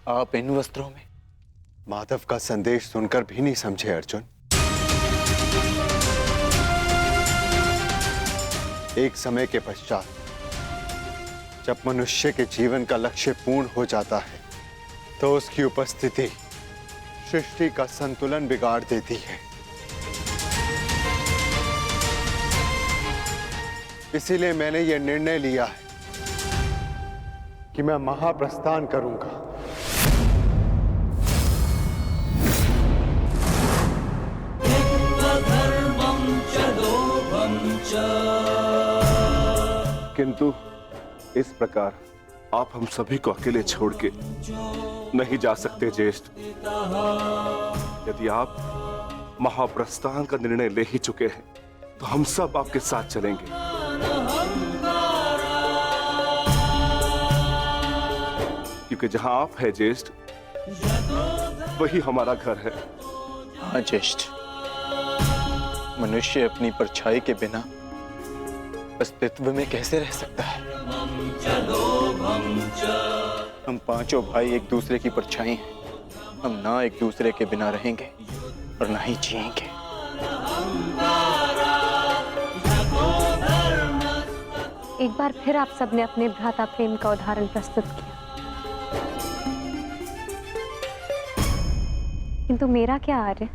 आप इन वस्त्रों में? माधव का संदेश सुनकर भी नहीं समझे अर्जुन। एक समय के पश्चात जब मनुष्य के जीवन का लक्ष्य पूर्ण हो जाता है तो उसकी उपस्थिति सृष्टि का संतुलन बिगाड़ देती है। इसीलिए मैंने यह निर्णय लिया है कि मैं महाप्रस्थान करूंगा। किंतु इस प्रकार आप हम सभी को अकेले छोड़ के नहीं जा सकते ज्येष्ठ। यदि आप महाप्रस्थान का निर्णय ले ही चुके हैं तो हम सब आपके साथ चलेंगे। क्योंकि जहां आप है ज्येष्ठ, वही हमारा घर है। हाँ ज्येष्ठ, मनुष्य अपनी परछाई के बिना अस्तित्व में कैसे रह सकता है? हम पांचों भाई एक दूसरे की परछाई हैं। हम ना एक दूसरे के बिना रहेंगे और ना ही जिएंगे। एक बार फिर आप सबने अपने भ्राता प्रेम का उदाहरण प्रस्तुत किया, किंतु मेरा क्या आर्य?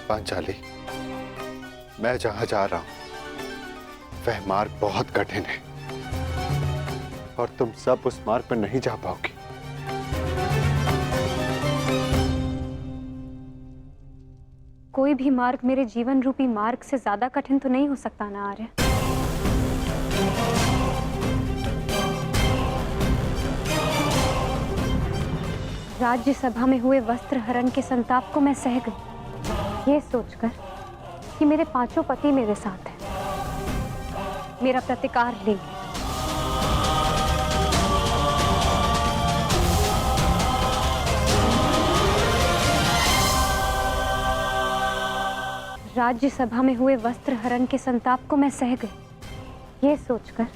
पांचाली, मैं जहां जा रहा हूं वह मार्ग बहुत कठिन है और तुम सब उस मार्ग पर नहीं जा पाओगे। कोई भी मार्ग मेरे जीवन रूपी मार्ग से ज्यादा कठिन तो नहीं हो सकता ना आर्य? राज्यसभा में हुए वस्त्र हरण के संताप को मैं सह गई, ये सोचकर कि मेरे पांचों पति मेरे साथ हैं, मेरा प्रतिकार लेंगे। राज्यसभा में हुए वस्त्र हरण के संताप को मैं सह गई, ये सोचकर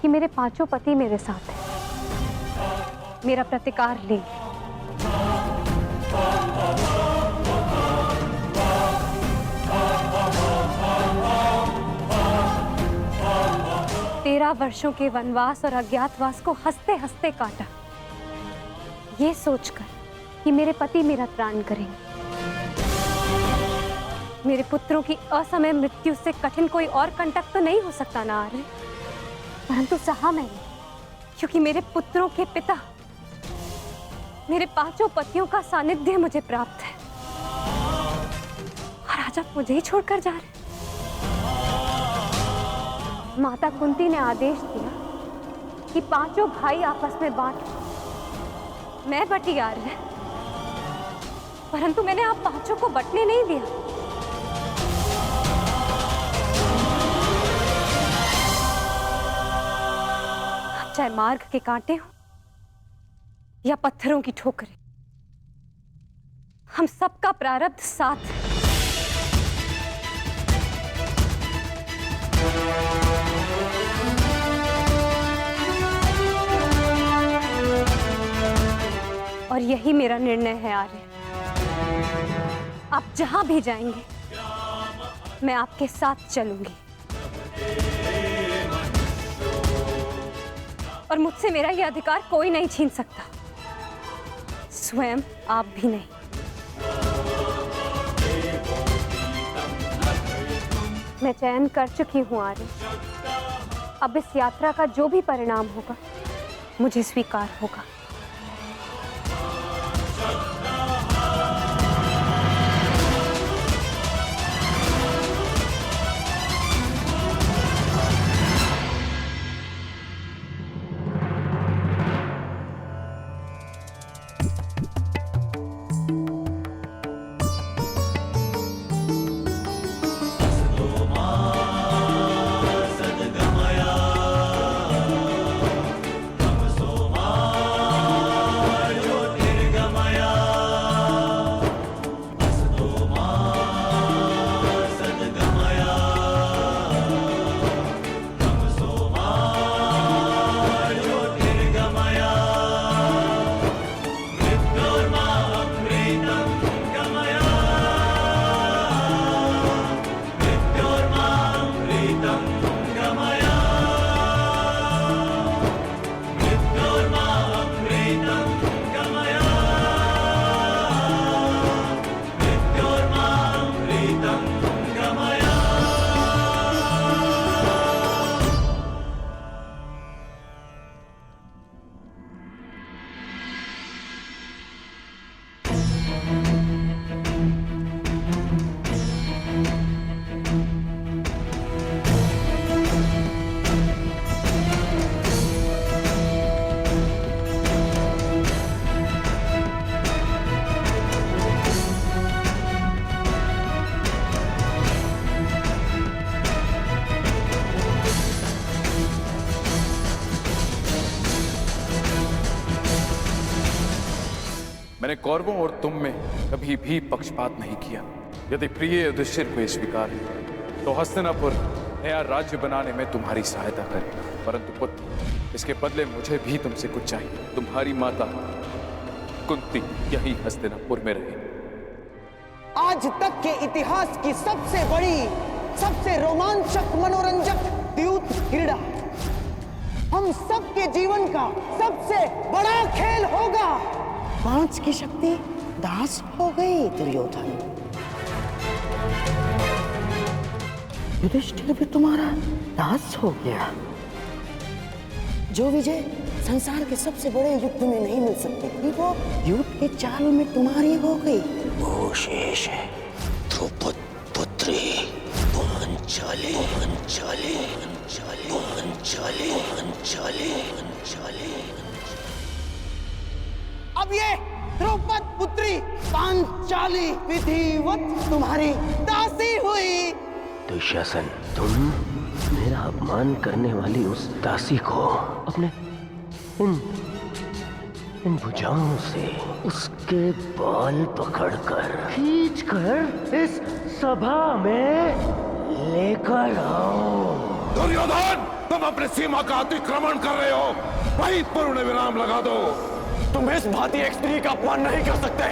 कि मेरे पांचों पति मेरे साथ हैं, मेरा प्रतिकार लेंगे। तेरह वर्षों के वनवास और अज्ञातवास को हंसते हंसते काटा, ये सोचकर कि मेरे पति मेरा त्राण करेंगे। मेरे पुत्रों की असमय मृत्यु से कठिन कोई और कंटक तो नहीं हो सकता ना आर्य, परंतु सहा मैंने, क्योंकि मेरे पुत्रों के पिता, मेरे पांचों पतियों का सानिध्य मुझे प्राप्त है और आज आप मुझे ही छोड़कर जा रहे। माता कुंती ने आदेश दिया कि पांचों भाई आपस में बांट, मैं बटी आर्य, परंतु मैंने आप पांचों को बटने नहीं दिया। चाहे मार्ग के कांटे हो या पत्थरों की ठोकरें, हम सबका प्रारब्ध साथ है। और यही मेरा निर्णय है आर्य। आप जहां भी जाएंगे मैं आपके साथ चलूंगी और मुझसे मेरा यह अधिकार कोई नहीं छीन सकता, स्वयं आप भी नहीं। मैं चयन कर चुकी हूं आर्य, अब इस यात्रा का जो भी परिणाम होगा मुझे स्वीकार होगा। मैंने कौरवों और तुम में कभी भी पक्षपात नहीं किया। यदि प्रिय युधिष्ठिर को स्वीकार है तो हस्तिनापुर नया राज्य बनाने में तुम्हारी सहायता करें, परंतु पुत्र इसके बदले मुझे भी तुमसे कुछ चाहिए। तुम्हारी माता कुंती यही हस्तिनापुर में रहे। आज तक के इतिहास की सबसे बड़ी, सबसे रोमांचक, मनोरंजक द्यूत क्रीड़ा हम सबके जीवन का सबसे बड़ा खेल होगा। 5 की शक्ति दास हो गई दुर्योधन। युधिष्ठिर भी तुम्हारा दास हो गया। जो विजय संसार के सबसे बड़े युद्ध में नहीं मिल सकती थी, वो युद्ध के चाल में तुम्हारी हो गई। वो शेष है द्रौपद पुत्री पांचाली। अब ये द्रौपद पुत्री पांचाली विधिवत तुम्हारी दासी हुई। दुशासन, तुम मेरा अपमान करने वाली उस दासी को अपने इन भुजाओं से उसके बाल पकड़कर खींचकर इस सभा में लेकर आओ। दुर्योधन, तुम अपनी सीमा का अतिक्रमण कर रहे हो। वहीं पूर्ण विराम लगा दो। तुम इस भांति एक स्त्री का अपमान नहीं कर सकते।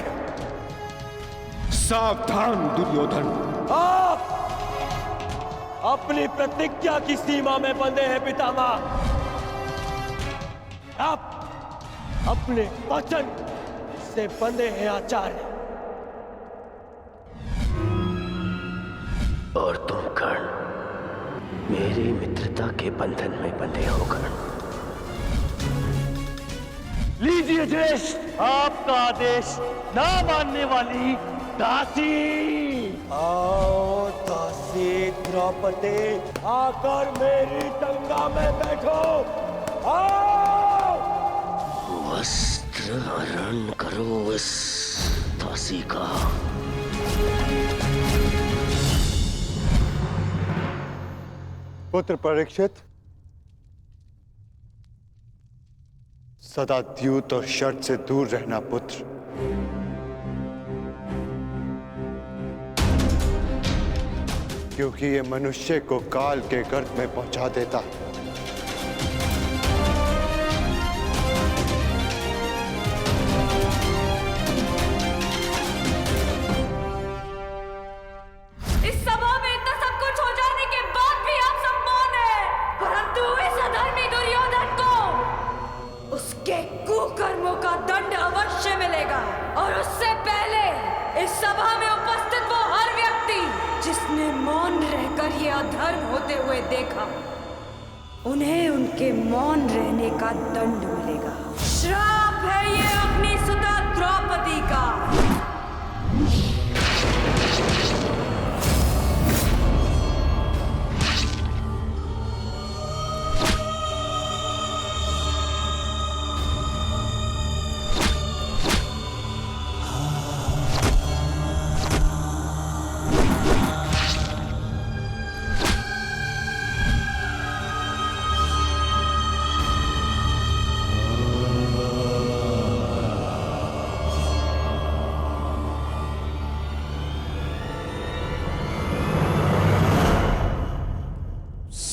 सावधान दुर्योधन। आप अपनी प्रतिज्ञा की सीमा में बंधे हैं पितामह। आप अपने वचन से बंधे हैं आचार्य। और तुम कर्ण, मेरी मित्रता के बंधन में बंधे हो कर्ण। लीजिए ज्येष्ठ, आपका आदेश ना मानने वाली दासी। आओ दासी द्रौपदी, आकर मेरी टंगा में बैठो। आओ। वस्त्र हरण करो इस दासी का। पुत्र परीक्षित, सदा द्यूत और शर्त से दूर रहना पुत्र। क्योंकि ये मनुष्य को काल के गर्त में पहुंचा देता है। इस सभा में इतना सब कुछ हो जाने के बाद भी आप सब मौन हैं, परंतु इस अधर्मी दुर्योधन को उसके कुकर्मों का दंड अवश्य मिलेगा। और उससे पहले इस सभा में उपस्थित वो हर व्यक्ति जिसने मौन रहकर ये अधर्म होते हुए देखा, उन्हें उनके मौन रहने का दंड मिलेगा। श्राप है ये अपनी सुता द्रौपदी का।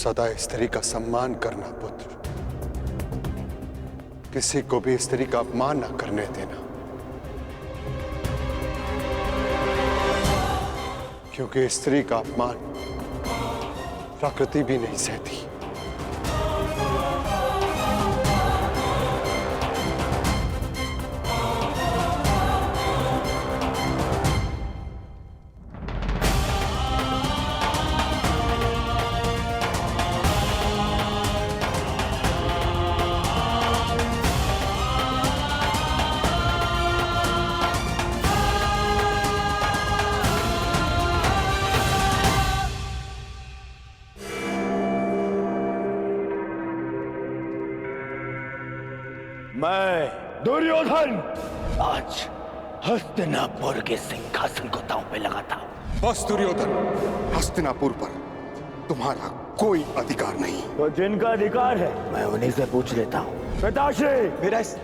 सदा स्त्री का सम्मान करना पुत्र। किसी को भी स्त्री का अपमान न करने देना, क्योंकि स्त्री का अपमान प्रकृति भी नहीं सहती। मैं दुर्योधन आज हस्तिनापुर के सिंहासन को दांव पे लगाता हूं। बस दुर्योधन, हस्तिनापुर पर तुम्हारा कोई अधिकार नहीं। तो जिनका अधिकार है मैं उन्हीं से पूछ लेता हूँ। पिताश्री, मेरा इस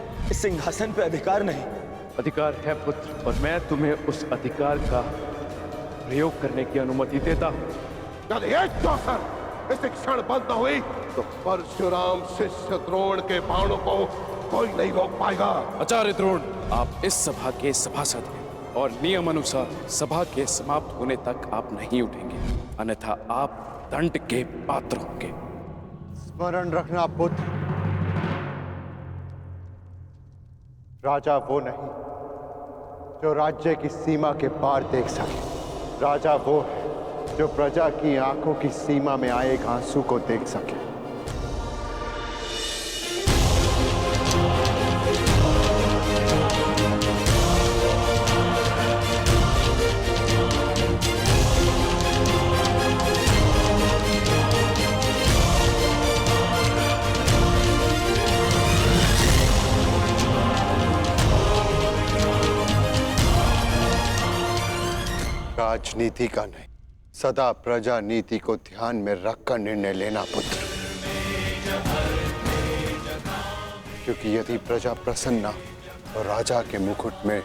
सिंहासन पे अधिकार नहीं। अधिकार है पुत्र, और मैं तुम्हें उस अधिकार का प्रयोग करने की अनुमति देता हूं। यदि एक चौसर इस क्षण बंद न हुई तो परशुराम शिष्य द्रोण के बाणों को कोई नहीं रोक पाएगा। आचार्य द्रोण, आप इस सभा के सभासद हैं और नियम अनुसार सभा के समाप्त होने तक आप नहीं उठेंगे, अन्यथा आप दंड के पात्र होंगे। स्मरण रखना पुत्र, राजा वो नहीं जो राज्य की सीमा के पार देख सके। राजा वो है जो प्रजा की आंखों की सीमा में आए एक आंसू को देख सके। राजनीति का नहीं, सदा प्रजा नीति को ध्यान में रखकर निर्णय लेना पुत्र, क्योंकि यदि प्रजा प्रसन्न तो राजा के मुकुट में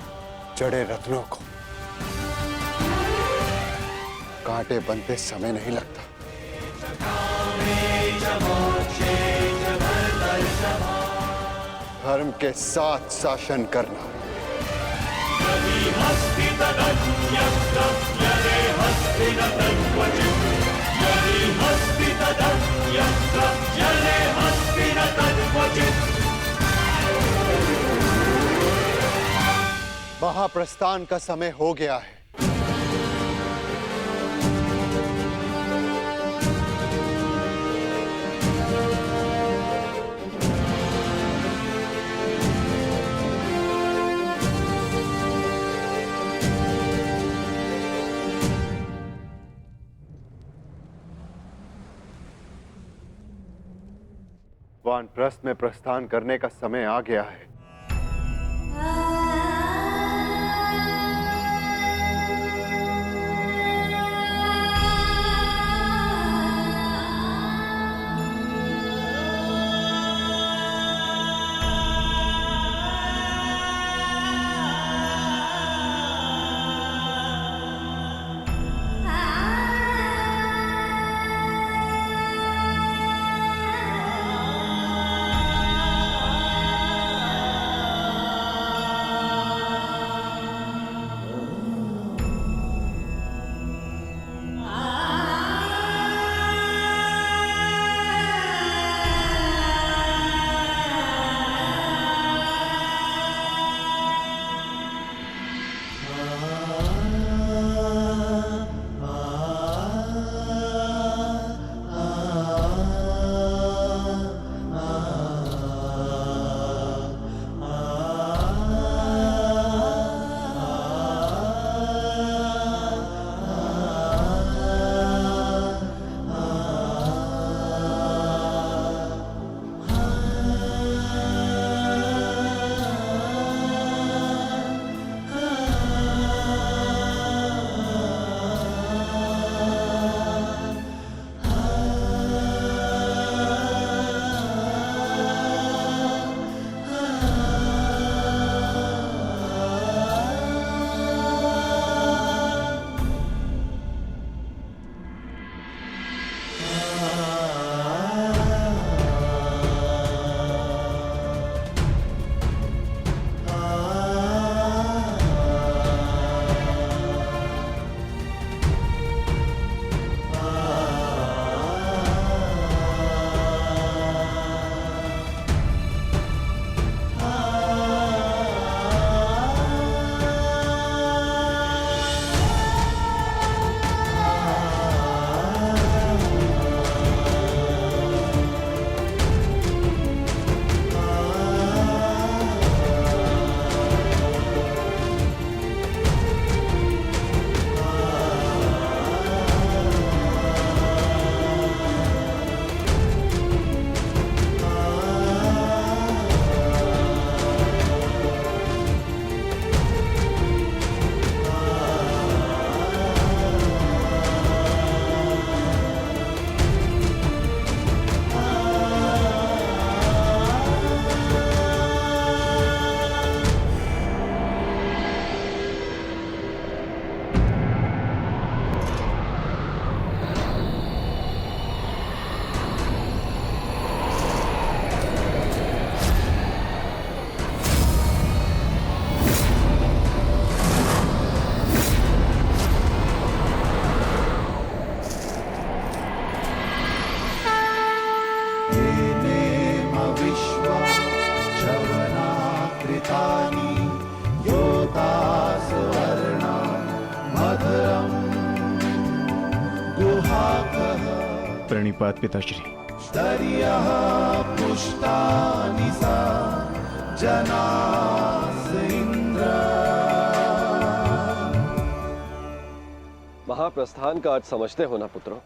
जड़े रत्नों को कांटे बनते समय नहीं लगता। धर्म के साथ शासन करना, महाप्रस्थान का समय हो गया है। वानप्रस्थ में प्रस्थान करने का समय आ गया है। प्रणिपात पिताश्री। महाप्रस्थान का अर्थ समझते हो ना पुत्रों?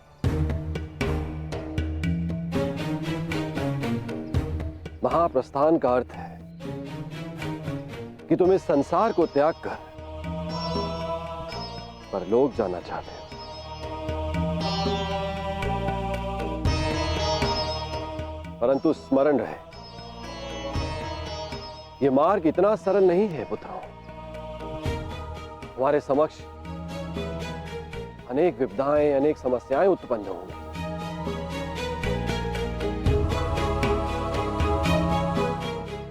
महाप्रस्थान का अर्थ है कि तुम इस संसार को त्याग कर परलोक जाना चाहते हो। परंतु स्मरण रहे, यह मार्ग इतना सरल नहीं है पुत्रों। हमारे समक्ष अनेक विपदाएं, अनेक समस्याएं उत्पन्न होंगी।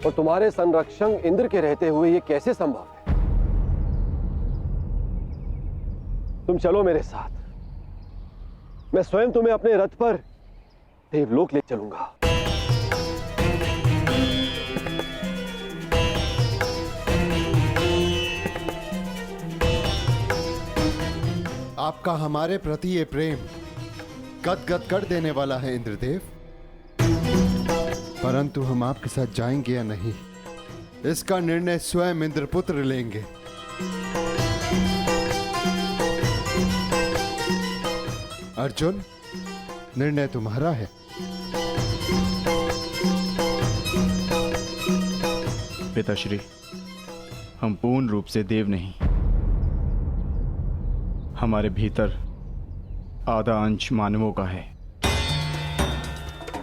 और तुम्हारे संरक्षक इंद्र के रहते हुए यह कैसे संभव है? तुम चलो मेरे साथ, मैं स्वयं तुम्हें अपने रथ पर देवलोक ले चलूंगा। आपका हमारे प्रति ये प्रेम गदगद कर देने वाला है इंद्रदेव, परंतु हम आपके साथ जाएंगे या नहीं, इसका निर्णय स्वयं इंद्रपुत्र लेंगे। अर्जुन, निर्णय तुम्हारा है। पिताश्री, हम पूर्ण रूप से देव नहीं, हमारे भीतर आधा अंश मानवों का है।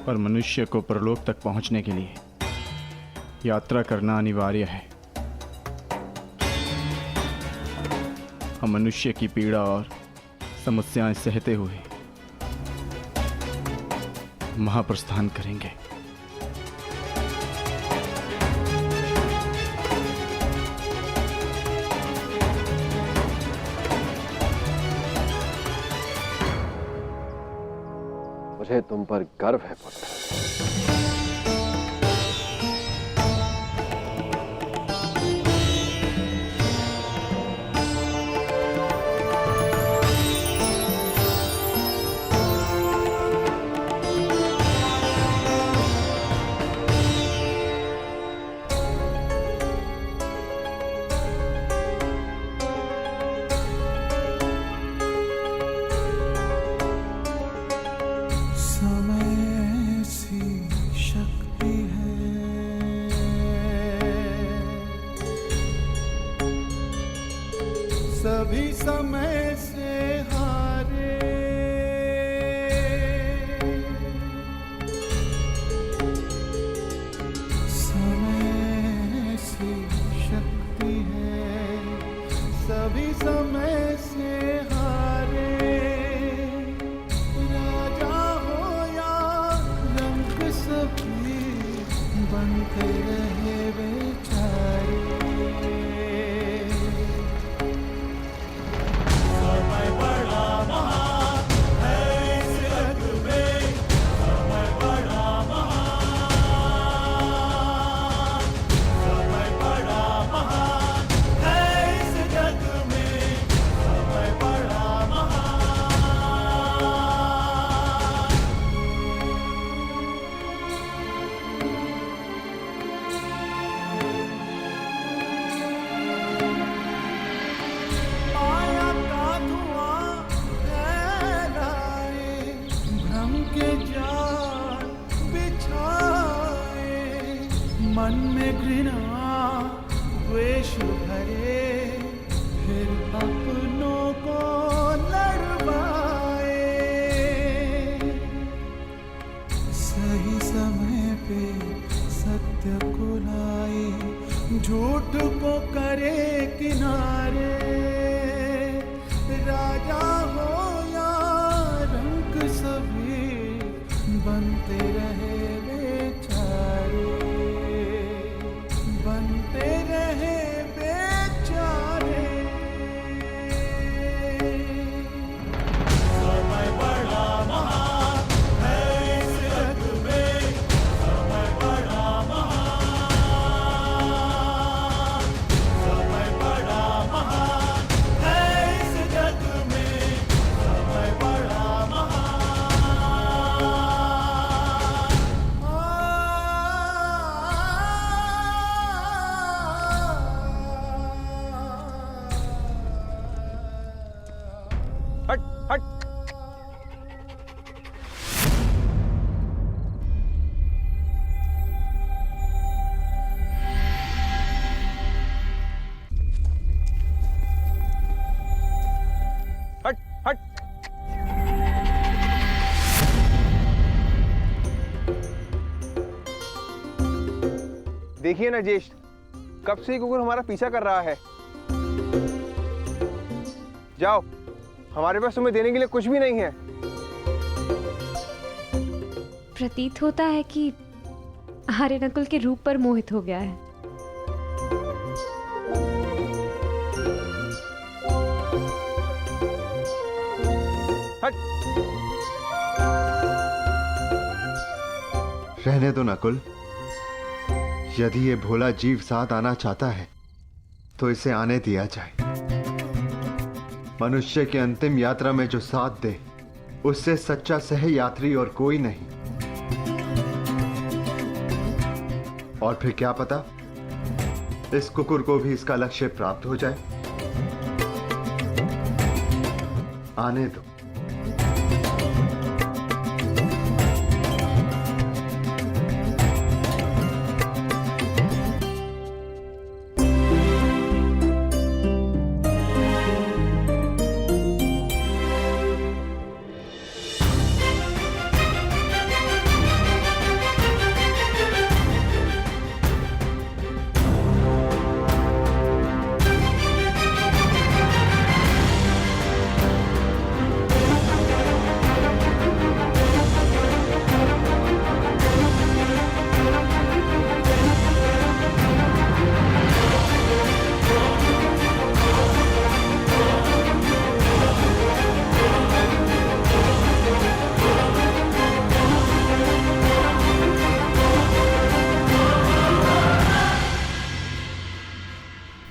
पर मनुष्य को परलोक तक पहुंचने के लिए यात्रा करना अनिवार्य है। हम मनुष्य की पीड़ा और समस्याएं सहते हुए महाप्रस्थान करेंगे। मुझे तुम पर गर्व है पुत्र। सभी समय से हारे, समय से शक्ति है, सभी समय से हारे। राजा हो या रंग सभी बनते रहे बेचारे। समय बड़ा महान हट हट। हट हट। देखिए ना ज्येष्ठ, कब से कुकुर हमारा पीछा कर रहा है। जाओ, हमारे पास तुम्हें देने के लिए कुछ भी नहीं है। प्रतीत होता है कि आर्य नकुल के रूप पर मोहित हो गया है। हट। रहने दो नकुल, यदि ये भोला जीव साथ आना चाहता है तो इसे आने दिया जाए। मनुष्य की अंतिम यात्रा में जो साथ दे, उससे सच्चा सह यात्री और कोई नहीं। और फिर क्या पता, इस कुकुर को भी इसका लक्ष्य प्राप्त हो जाए। आने दो।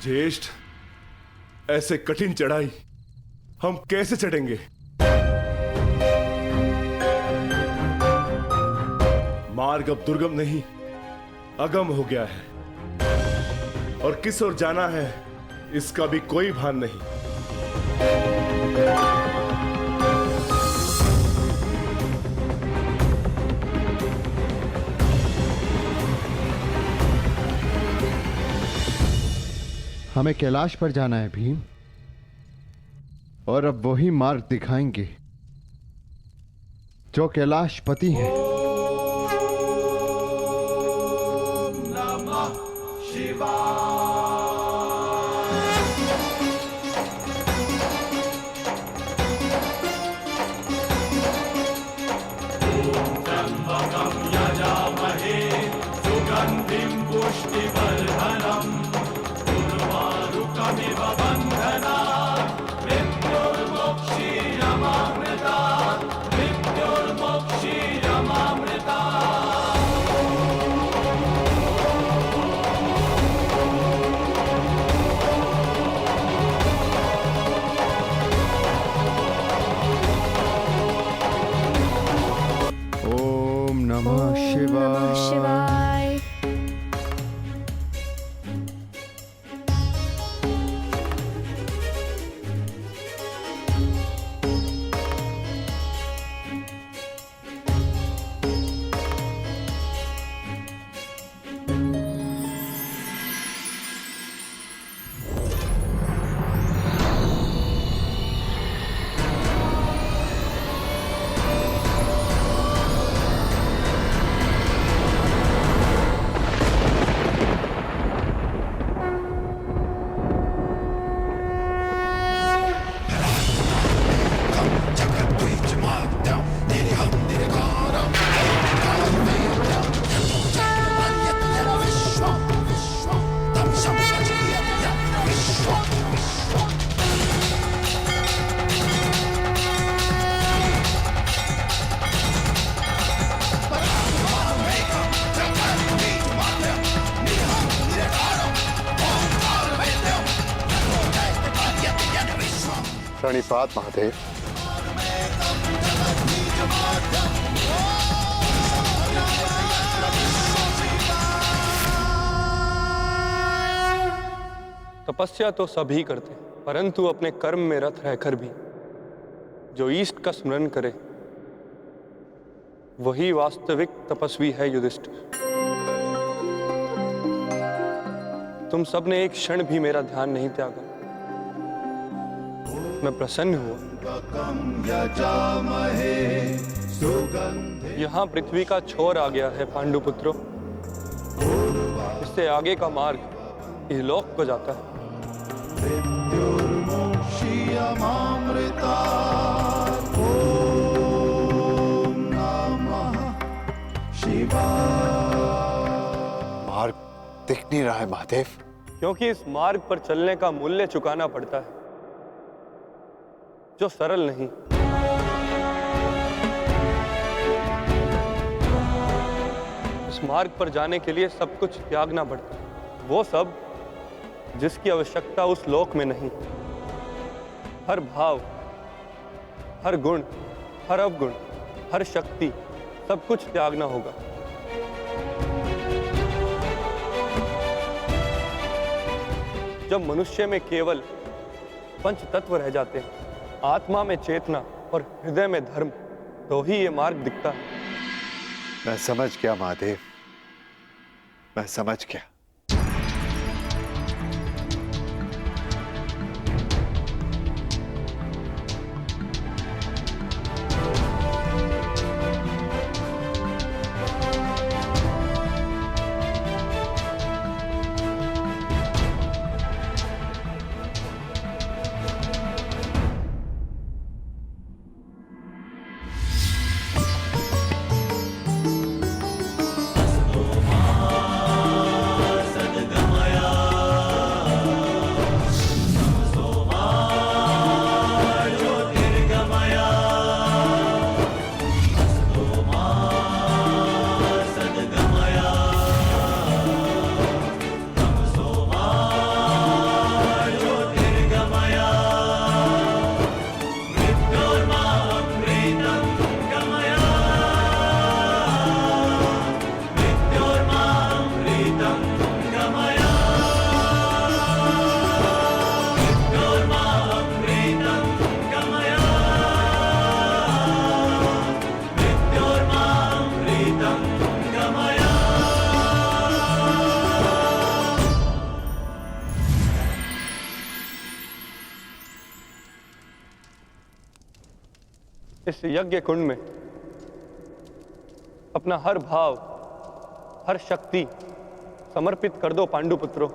ज्येष्ठ, ऐसे कठिन चढ़ाई हम कैसे चढ़ेंगे? मार्ग अब दुर्गम नहीं, अगम हो गया है और किस ओर जाना है इसका भी कोई भान नहीं। हमें कैलाश पर जाना है भीम, और अब वही मार्ग दिखाएंगे जो कैलाशपति है। ओम नमः शिवाय। प्रणिपात महादेव। तपस्या तो सभी करते, परंतु अपने कर्म में रत रहकर भी जो ईस्ट का स्मरण करे वही वास्तविक तपस्वी है युधिष्ठिर। तुम सब ने एक क्षण भी मेरा ध्यान नहीं त्यागा। मैं प्रसन्न हुआ। यहाँ पृथ्वी का छोर आ गया है पांडुपुत्रों। इससे आगे का मार्ग इहलोक को जाता है। मार्ग दिख नहीं रहा है महादेव। क्योंकि इस मार्ग पर चलने का मूल्य चुकाना पड़ता है, जो सरल नहीं। इस मार्ग पर जाने के लिए सब कुछ त्यागना पड़ता है, वो सब जिसकी आवश्यकता उस लोक में नहीं। हर भाव, हर गुण, हर अवगुण, हर शक्ति, सब कुछ त्यागना होगा। जब मनुष्य में केवल पंच तत्व रह जाते हैं, आत्मा में चेतना और हृदय में धर्म, तो ही ये मार्ग दिखता है। मैं समझ गया महादेव, मैं समझ गया। इस यज्ञ कुंड में अपना हर भाव, हर शक्ति समर्पित कर दो पांडुपुत्रों।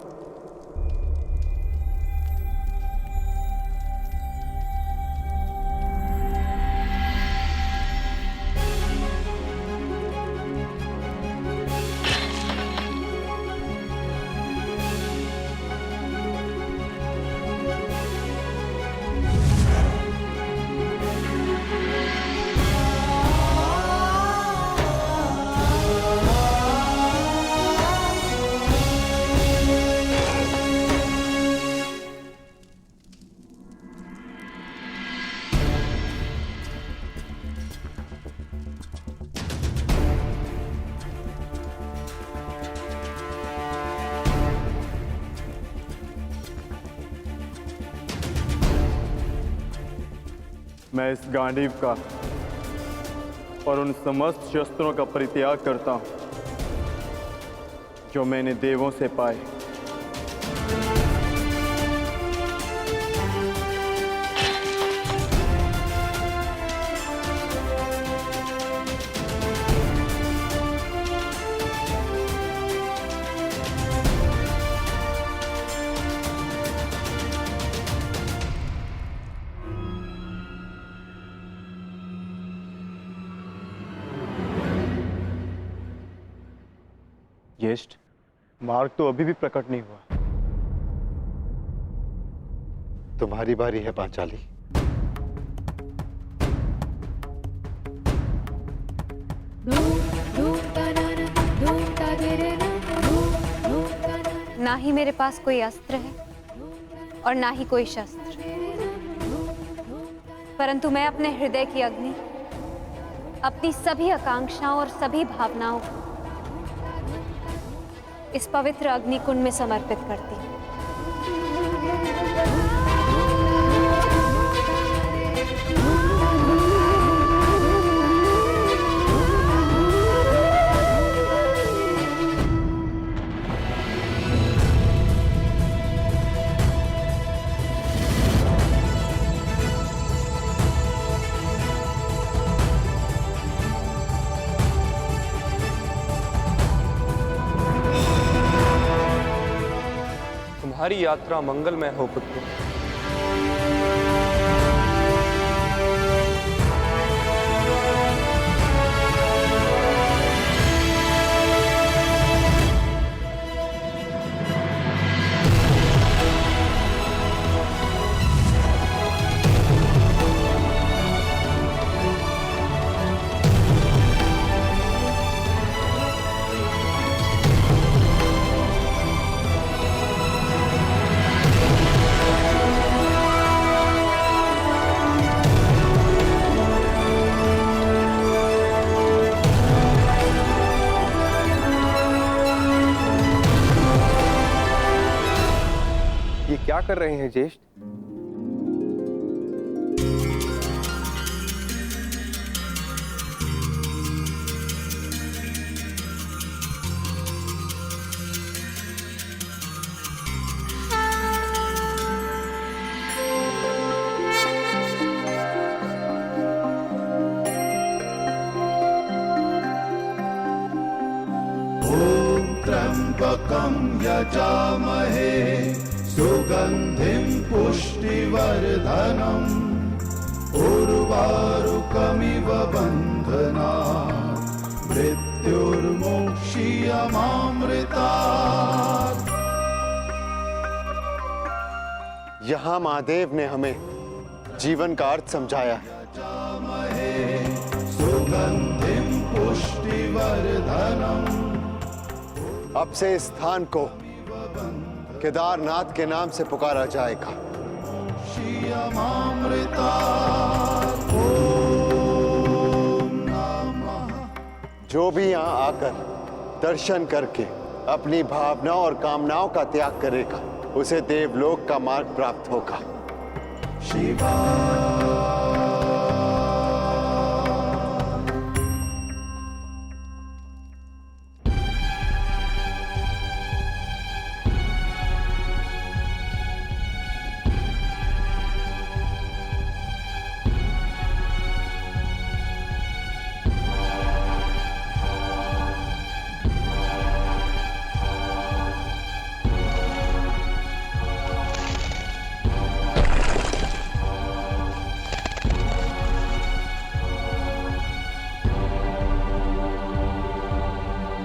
मैं इस गांडीव का और उन समस्त शस्त्रों का परित्याग करता हूं जो मैंने देवों से पाए। ज्येष्ठ, मार्ग तो अभी भी प्रकट नहीं हुआ। तुम्हारी बारी है पांचाली। ना ही मेरे पास कोई अस्त्र है और ना ही कोई शस्त्र, परंतु मैं अपने हृदय की अग्नि, अपनी सभी आकांक्षाओं और सभी भावनाओं को इस पवित्र अग्निकुंड में समर्पित करती हूँ। तुम्हारी यात्रा मंगलमय हो पुत्र। ये क्या कर रहे हैं ज्येष्ठ? त्र्यंबकं यजामहे सुगंधिं पुष्टिवर्धनम् उर्वारुकमिव बन्धनात् मृत्युर्मोक्षीयमामृतात्। यहाँ महादेव ने हमें जीवन का अर्थ समझाया है। सुगंधिं पुष्टिवर्धनम्। अब से इस स्थान को केदारनाथ के नाम से पुकारा जाएगा। जो भी यहाँ आकर दर्शन करके अपनी भावनाओं और कामनाओं का त्याग करेगा उसे देवलोक का मार्ग प्राप्त होगा। शिवा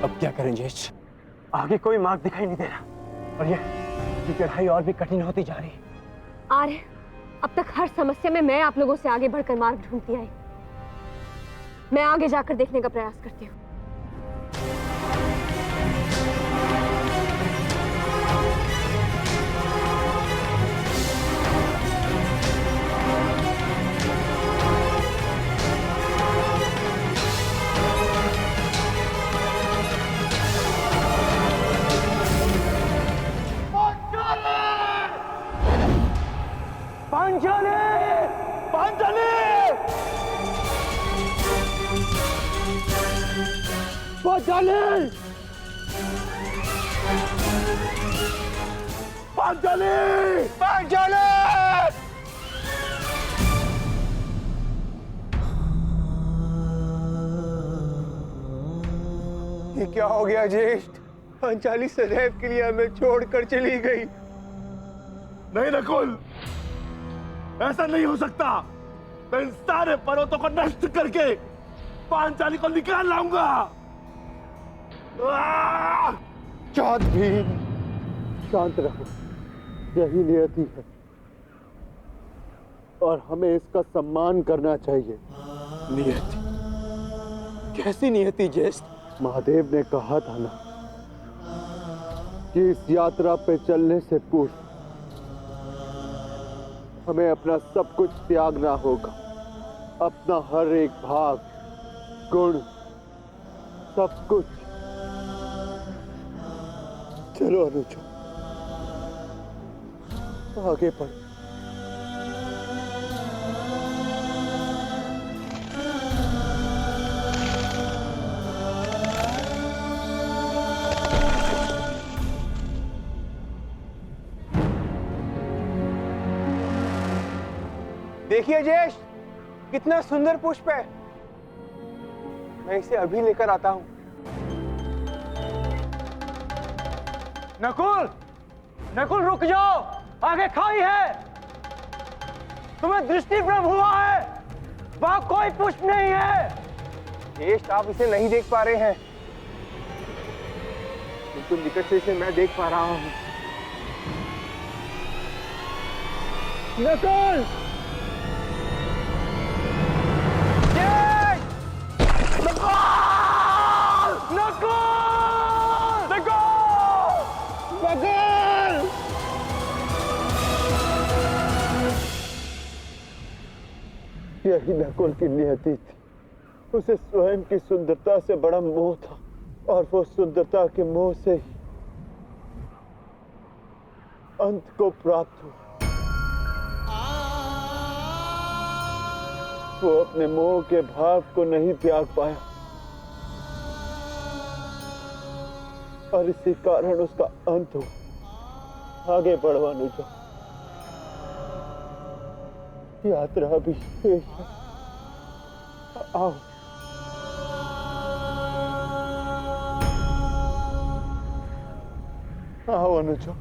अब क्या करें ज्येष्ठ? आगे कोई मार्ग दिखाई नहीं दे रहा और ये चढ़ाई और भी कठिन होती जा रही है। आर्य, अब तक हर समस्या में मैं आप लोगों से आगे बढ़कर मार्ग ढूंढती आई। मैं आगे जाकर देखने का प्रयास करती हूँ। पांचाली! पांचाली! पांचाली! पांचाली! पांचाली! ये क्या हो गया ज्येष्ठ? पांचाली सदैव के लिए हमें छोड़कर चली गई। नहीं नकुल, ऐसा नहीं हो सकता। मैं इन सारे पर्वतों को नष्ट करके पांचाली को निकाल लाऊंगा। शांत भीम, शांत रहो। यही नियति है और हमें इसका सम्मान करना चाहिए। नियति? कैसी नियति ज्येष्ठ? महादेव ने कहा था ना कि इस यात्रा पे चलने से पूर्व हमें अपना सब कुछ त्यागना होगा। अपना हर एक भाग, गुण, सब कुछ। चलो अनुज, आगे बढ़। देखिए ज्येष्ठ, कितना सुंदर पुष्प है। मैं इसे अभी लेकर आता हूं। नकुल, नकुल रुक जाओ, आगे खाई है, तुम्हें दृष्टि भ्रम हुआ है, वहां कोई पुष्प नहीं है। ज्येष्ठ, आप इसे नहीं देख पा रहे हैं, बिल्कुल निकट से इसे मैं देख पा रहा हूं। नकुल! यही नकुल की नियति थी। उसे स्वयं की सुंदरता से बड़ा मोह था और वो सुंदरता के मोह से ही अंत को प्राप्त हुआ। वो अपने मोह के भाव को नहीं त्याग पाया और इसी कारण उसका अंत हुआ। आगे बढ़ो अनुजा, यात्रा भी शेष है। आओ। आओ अनुजा।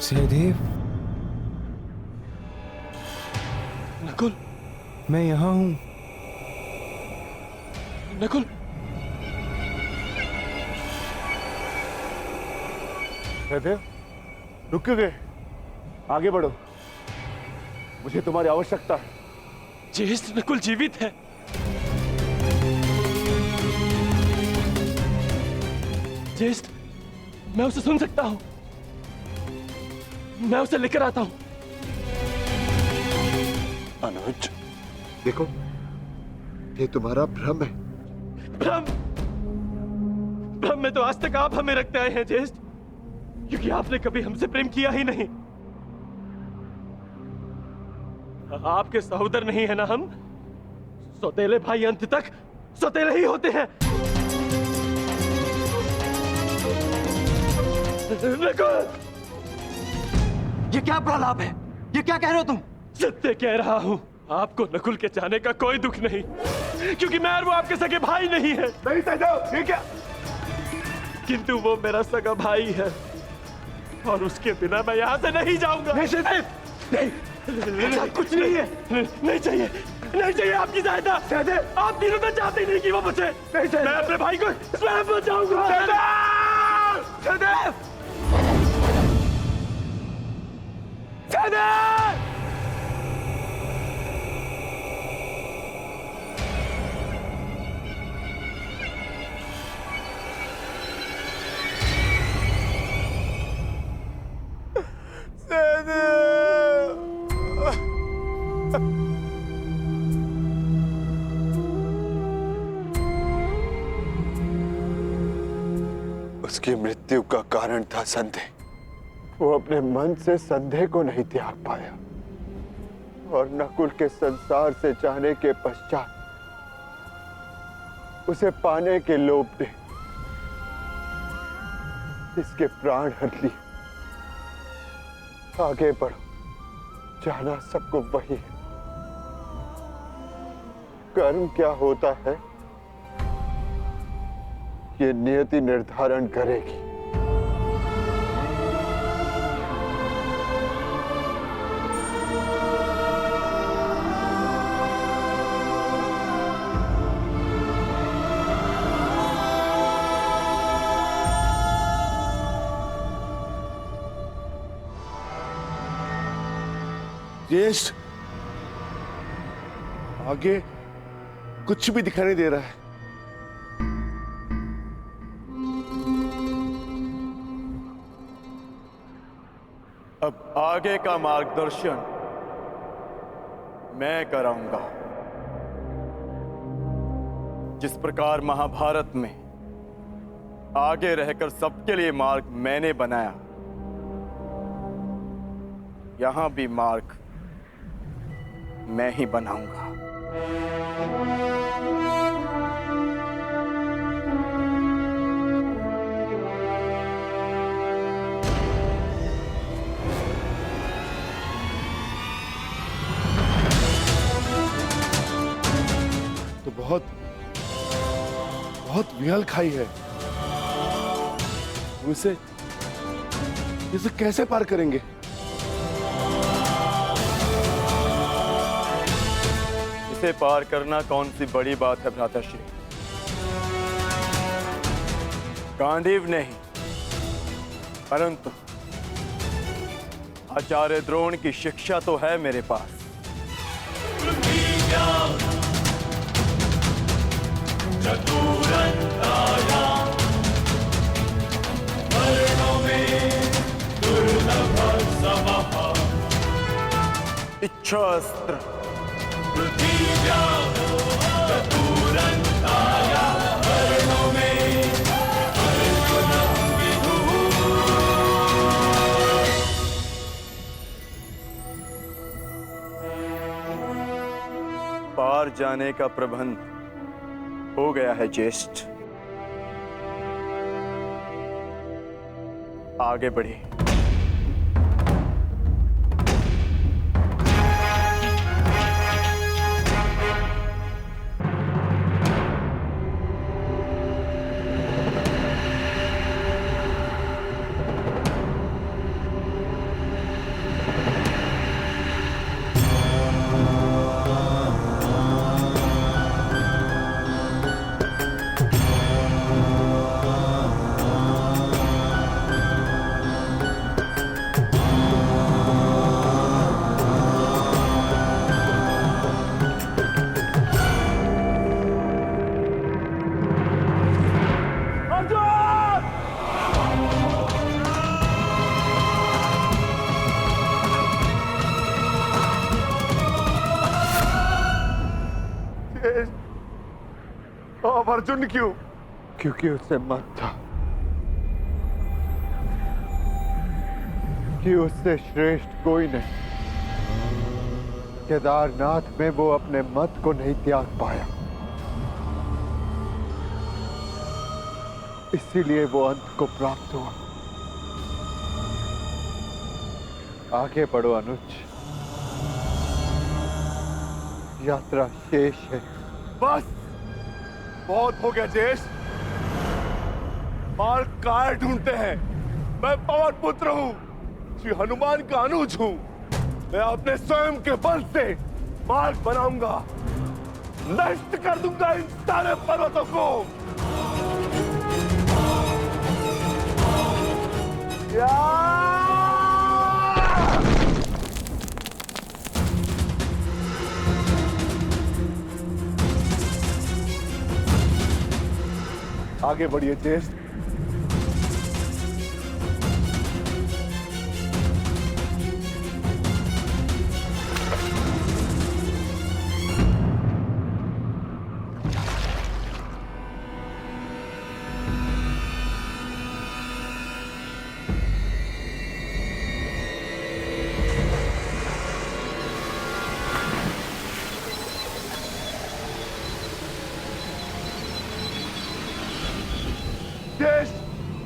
सहदेव, नकुल, मैं यहां हूं। नकुल, सहदेव, रुक क्यों गए? आगे बढ़ो, मुझे तुम्हारी आवश्यकता है। ज्येष्ठ, नकुल जीवित है। ज्येष्ठ, मैं उसे सुन सकता हूं, मैं उसे लेकर आता हूं। अनुज, देखो, ये तुम्हारा भ्रम है। भ्रम? भ्रम में तो आज तक आप हमें रखते आए हैं ज्येष्ठ, क्योंकि आपने कभी हमसे प्रेम किया ही नहीं। आपके सहोदर नहीं है ना हम? सौतेले भाई अंत तक सौतेले ही होते हैं। नकुल! ये क्या प्रलाप है? ये क्या कह रहे हो तुम? सत्य कह रहा हूं। आपको नकुल के जाने का कोई दुख नहीं, क्योंकि मैं और वो आपके सगे भाई नहीं है। नहीं सहदेव, ये क्या? किंतु वो मेरा सगा भाई है और उसके बिना मैं यहाँ से नहीं जाऊंगा। नहीं सहदेव, नहीं, कुछ नहीं है। नहीं चाहिए, नहीं चाहिए आपकी सहायता। सहदेव, आप तीनों तो चाहते नहीं कि वो बचे। नहीं, मैं अपने भाई को स्वयं बचाऊंगा। सहदेव! सहदेव! सहदेव! उसकी मृत्यु का कारण था संदेह। वो अपने मन से संदेह को नहीं त्याग पाया और नकुल के संसार से जाने के पश्चात उसे पाने के लोभ ने इसके प्राण हर लिए। आगे बढ़ो, जाना सबको वही है। कर्म क्या होता है ये नियति निर्धारण करेगी। ज्येष्ठ, आगे कुछ भी दिखाई नहीं दे रहा है। अब आगे का मार्गदर्शन मैं कराऊंगा। जिस प्रकार महाभारत में आगे रहकर सबके लिए मार्ग मैंने बनाया, यहां भी मार्ग मैं ही बनाऊंगा। बहुत बहुत विहल खाई है। इसे कैसे पार करेंगे? इसे पार करना कौन सी बड़ी बात है भ्राताश्री। गांडीव नहीं, परंतु आचार्य द्रोण की शिक्षा तो है मेरे पास। इच्छास्त्र पार जाने का प्रबंध हो गया है ज्येष्ठ। आगे बढ़िए। अर्जुन क्यों? क्योंकि उसे मत था कि उससे श्रेष्ठ कोई नहीं। केदारनाथ में वो अपने मत को नहीं त्याग पाया, इसीलिए वो अंत को प्राप्त हुआ। आगे बढ़ो अनुज, यात्रा शेष है। बस बहुत हो गया ज्येष्ठ। मार्ग कार ढूंढते हैं। मैं पवन पुत्र हूँ, श्री हनुमान का अनुज हूँ। मैं अपने स्वयं के बल से मार्ग बनाऊंगा, नष्ट कर दूंगा इन सारे पर्वतों को। आगे बढ़िए ज्येष्ठ।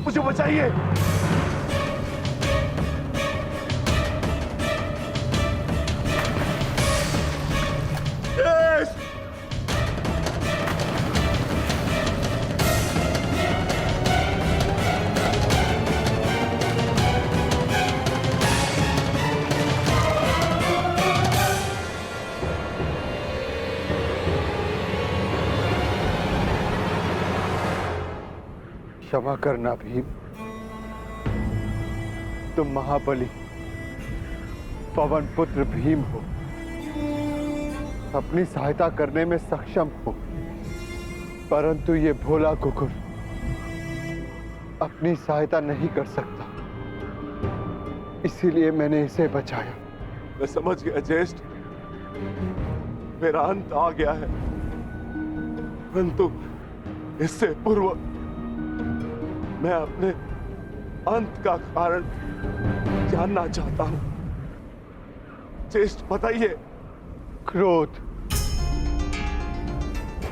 मुझे बचाइए। क्षमा करना भीम, तुम महाबली पवन पुत्र भीम हो, अपनी सहायता करने में सक्षम हो, परंतु ये भोला कुकुर अपनी सहायता नहीं कर सकता, इसीलिए मैंने इसे बचाया। मैं समझ गया ज्येष्ठ, मेरा अंत आ गया है, परंतु इससे पूर्व मैं अपने अंत का कारण जानना चाहता हूं। ज्येष्ठ बताइए। क्रोध,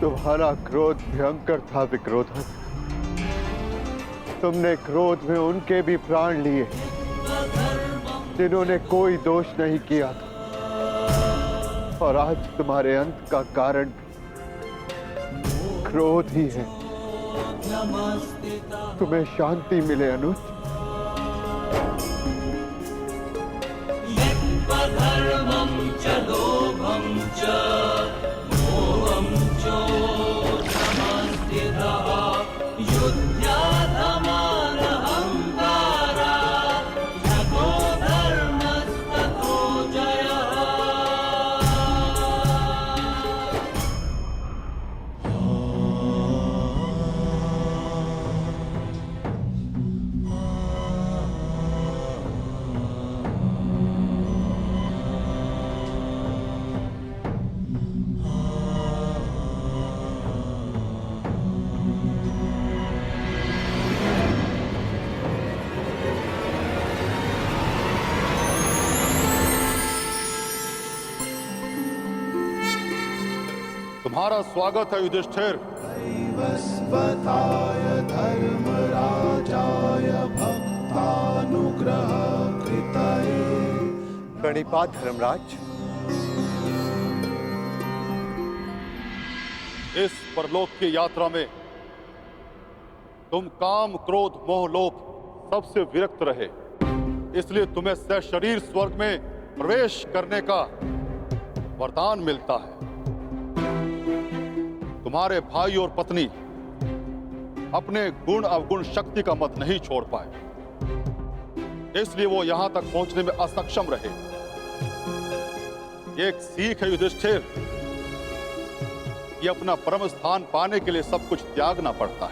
तुम्हारा क्रोध भयंकर था विक्रोधन। तुमने क्रोध में उनके भी प्राण लिए जिन्होंने कोई दोष नहीं किया था, और आज तुम्हारे अंत का कारण क्रोध ही है। तुम्हें शांति मिले अनुज। तुम्हारा स्वागत है युधिष्ठिर। वस्वताय धर्मराजाय भक्तानुग्रह कृतये। प्रणिपात धर्मराज। इस परलोक की यात्रा में तुम काम, क्रोध, मोह, लोभ सबसे विरक्त रहे, इसलिए तुम्हें सशरीर स्वर्ग में प्रवेश करने का वरदान मिलता है। तुम्हारे भाई और पत्नी अपने गुण अवगुण शक्ति का मत नहीं छोड़ पाए, इसलिए वो यहां तक पहुंचने में असक्षम रहे। ये एक सीख है युधिष्ठिर, ये अपना परम स्थान पाने के लिए सब कुछ त्यागना पड़ता है।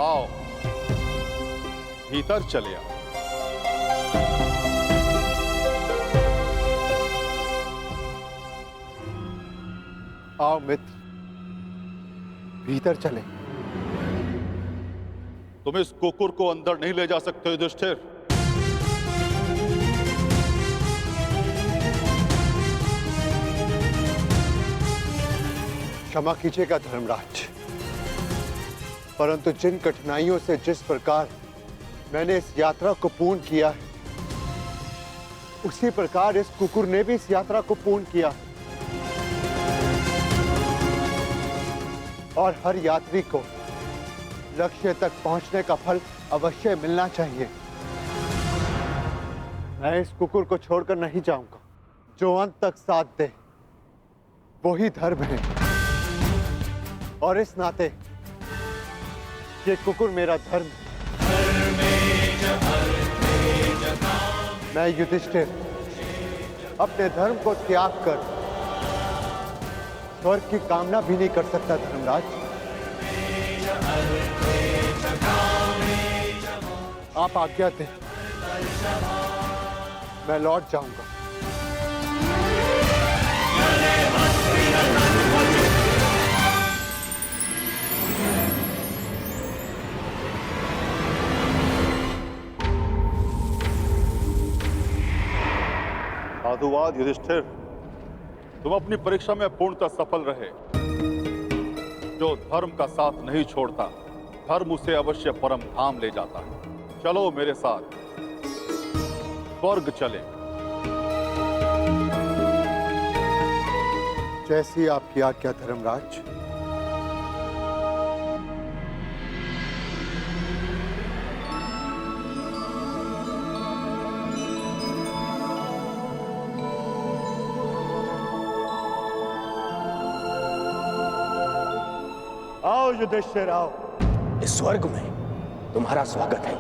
आओ भीतर चले आओ। आओ मित्र, भीतर चले। तुम इस कुकुर को अंदर नहीं ले जा सकते युधिष्ठिर। क्षमा कीजिएगा धर्मराज, परंतु जिन कठिनाइयों से जिस प्रकार मैंने इस यात्रा को पूर्ण किया है, उसी प्रकार इस कुकुर ने भी इस यात्रा को पूर्ण किया है। और हर यात्री को लक्ष्य तक पहुंचने का फल अवश्य मिलना चाहिए। मैं इस कुकुर को छोड़कर नहीं जाऊंगा। जो अंत तक साथ दे वही धर्म है, और इस नाते ये कुकुर मेरा धर्म है। मैं युधिष्ठिर अपने धर्म को त्याग कर स्वर्ग की कामना भी नहीं कर सकता धर्मराज। आप आज्ञा दें, मैं लौट जाऊंगा। साधुवाद युधिष्ठिर, तुम अपनी परीक्षा में पूर्णतः सफल रहे। जो धर्म का साथ नहीं छोड़ता, धर्म उसे अवश्य परम धाम ले जाता है। चलो मेरे साथ स्वर्ग चले। जैसी आपकी आज्ञा धर्मराज। आओ युधिष्ठिर आओ। इस स्वर्ग में तुम्हारा स्वागत है।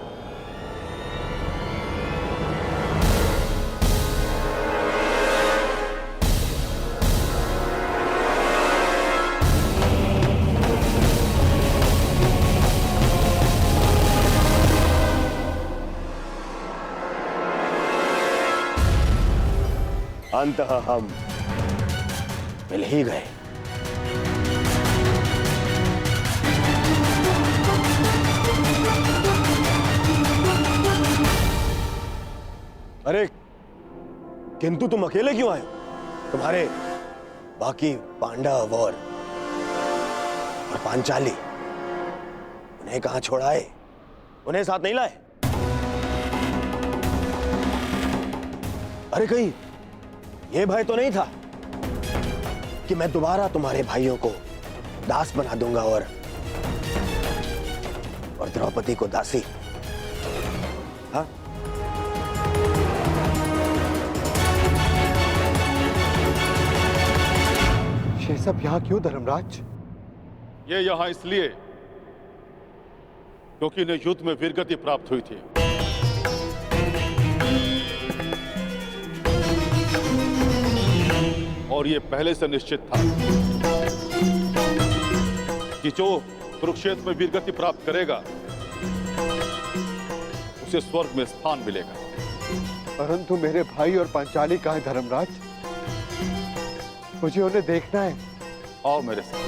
अंततः हम मिल ही गए। अरे किंतु तुम अकेले क्यों आए हो? तुम्हारे बाकी पांडव और पांचाली उन्हें कहां छोड़ाए? उन्हें साथ नहीं लाए? अरे कहीं ये भय तो नहीं था कि मैं दोबारा तुम्हारे भाइयों को दास बना दूंगा और द्रौपदी को दासी? हाँ? ये सब यहाँ क्यों धर्मराज? ये यहाँ इसलिए क्योंकि इन्हें युद्ध में वीरगति प्राप्त हुई थी। और ये पहले से निश्चित था कि जो कुरुक्षेत्र में वीरगति प्राप्त करेगा उसे स्वर्ग में स्थान मिलेगा। परंतु मेरे भाई और पांचाली कहाँ है धर्मराज? मुझे उन्हें देखना है। आओ मेरे साथ।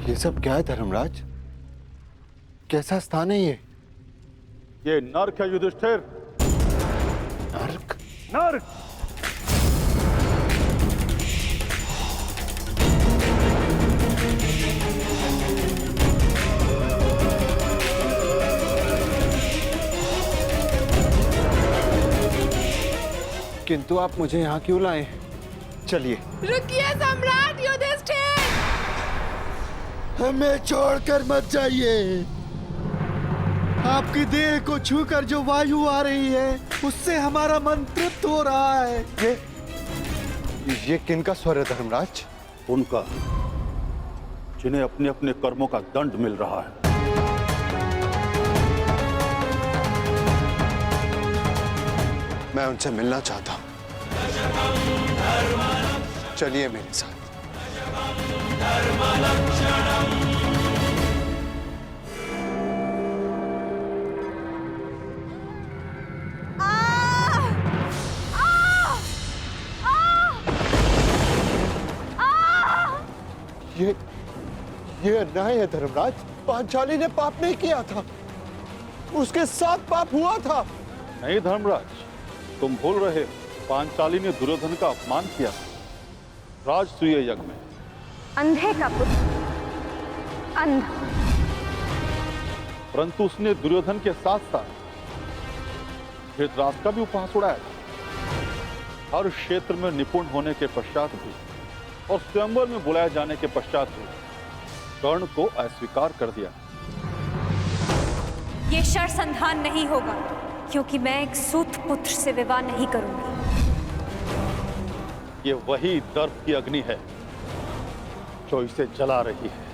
ये सब क्या है धर्मराज? कैसा स्थान है ये? ये नर्क है युधिष्ठिर। नर्क? नर्क। किंतु आप मुझे यहाँ क्यों लाए? चलिए। रुकिए सम्राट युधिष्ठिर! हमें छोड़कर मत जाइए। आपकी देह को छूकर जो वायु आ रही है उससे हमारा मन तृप्त हो रहा है। ये किनका स्वर है धर्मराज? उनका, जिन्हें अपने अपने कर्मों का दंड मिल रहा है। मैं उनसे मिलना चाहता हूं। चलिए मेरे साथ। ये अन्याय है धर्मराज। पांचाली ने पाप नहीं किया था, उसके साथ पाप हुआ था। नहीं धर्मराज, तुम भूल रहे हो। पांचाली ने दुर्योधन का अपमान किया राजसूय यज्ञ में। अंधे का पुत्र अंधा। परंतु उसने दुर्योधन के साथ साथ धृतराष्ट्र का भी उपहास उड़ाया था। हर क्षेत्र में निपुण होने के पश्चात भी और स्वयंवर में बुलाए जाने के पश्चात भी कर्ण को अस्वीकार कर दिया। ये शरसंधान नहीं होगा, क्योंकि मैं एक सूत पुत्र से विवाह नहीं करूंगी। ये वही दर्प की अग्नि है जो इसे जला रही है।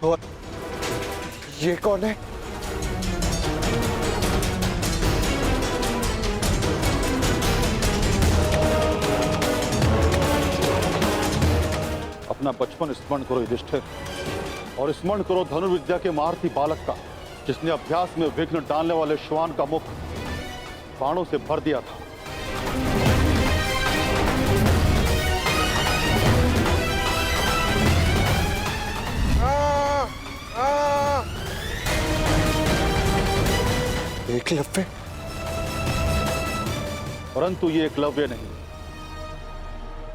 वो ये कौन है? अपना बचपन स्मरण करो युधिष्ठिर, और स्मरण करो धनुर्विद्या के महारथी बालक का, जिसने अभ्यास में विघ्न डालने वाले श्वान का मुख बाणों से भर दिया था। एकलव्य? परंतु ये एकलव्य नहीं,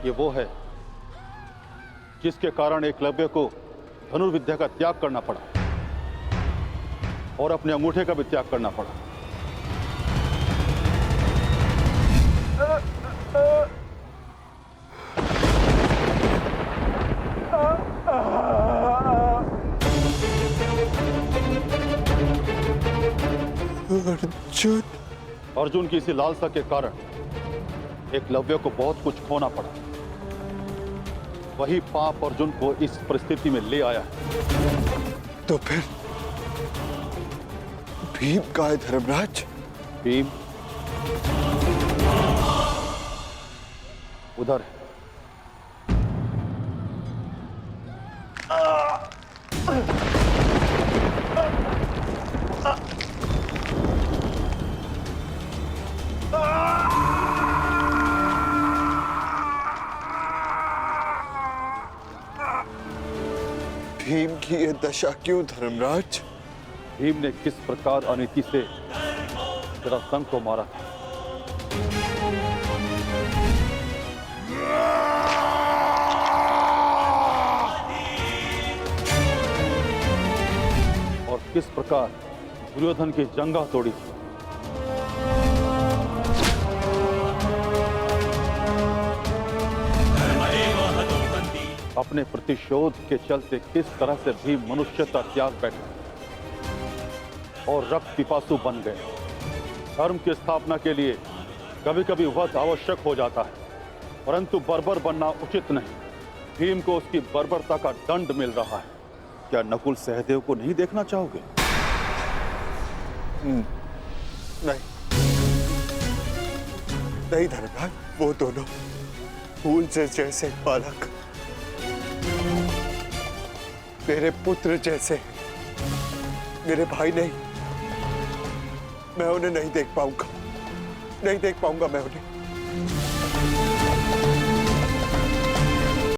ये वो है जिसके कारण एकलव्य को धनुर्विद्या का त्याग करना पड़ा और अपने अंगूठे का भी त्याग करना पड़ा। अर्जुन। अर्जुन की इसी लालसा के कारण एकलव्य को बहुत कुछ खोना पड़ा। वही पाप अर्जुन को इस परिस्थिति में ले आया है। तो फिर भीम का है धर्मराज? भीम उधर है। की ये दशा क्यों धर्मराज? भीम ने किस प्रकार अनीति से जरासंध को मारा था, और किस प्रकार दुर्योधन की जंगा तोड़ी थी। अपने प्रतिशोध के चलते किस तरह से भीम मनुष्यता त्याग बैठे और रक्त पिपासु बन गए। धर्म की स्थापना के लिए कभी कभी वध आवश्यक हो जाता है, परंतु बर्बर बनना उचित नहीं। भीम को उसकी बर्बरता का दंड मिल रहा है। क्या नकुल सहदेव को नहीं देखना चाहोगे? नहीं नहीं धर्मराज, वो दोनों फूल से जैसे बालक, मेरे पुत्र जैसे, मेरे भाई नहीं। मैं उन्हें नहीं देख पाऊंगा, नहीं देख पाऊंगा मैं उन्हें।